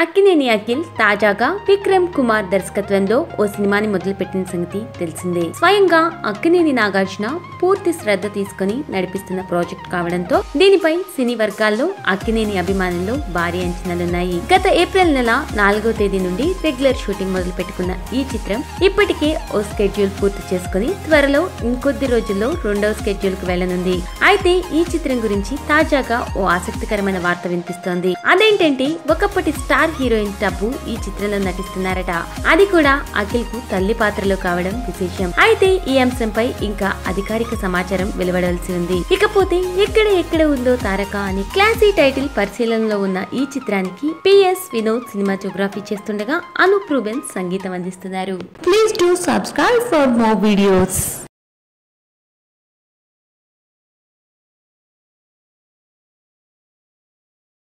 అక్కినేని అఖిల్ తాజాగా విక్రమ్ కుమార్ దర్శకత్వంలో ఓ సినిమాని మొదలుపెట్టిన సంగతి తెలిసిందే. స్వయంగా అక్కినేని నాగార్జున పూర్తి శ్రద్ధ తీసుకుని నడిపిస్తున్న ప్రాజెక్ట్ కావడంతో దీనిపై సినీ వర్గాల్లో అక్కినేని అభిమానుల్లో భారీ అంచనాలున్నాయి. గత ఏప్రిల్ నెల 4వ తేదీ నుండి రెగ్యులర్ షూటింగ్ మొదలు పెట్టుకున్న ఈ చిత్రం ఇప్పటికే ఓ స్కెడ్యూల్ పూర్తి చేసుకుని త్వరలో ఇంకొద్ది రోజుల్లో రెండవ స్కెడ్యూల్ కు వెళ్లనుంది. అయితే ఈ చిత్రం గురించి తాజాగా ఓ ఆసక్తికరమైన వార్త వినిపిస్తోంది. అదేంటంటే ఒకప్పటి స్టార్ హీరోయిన్ టబ్బు ఈ చిత్రంలో నటిస్తున్నారట. అది కూడా అఖిల్ కు తల్లి పాత్రలో కావడం విశేషం. అయితే ఈ అంశంపై ఇంకా అధికారిక సమాచారం వెలువడాల్సి ఉంది. ఇకపోతే ఎక్కడ ఉందో తారక అని క్లాసీ టైటిల్ పరిశీలనలో ఉన్న ఈ చిత్రానికి PS వినోద్ సినిమాటోగ్రఫీ చేస్తుండగా అనూప్ రూబెన్స్ సంగీతం అందిస్తున్నారు. Please do subscribe for more videos.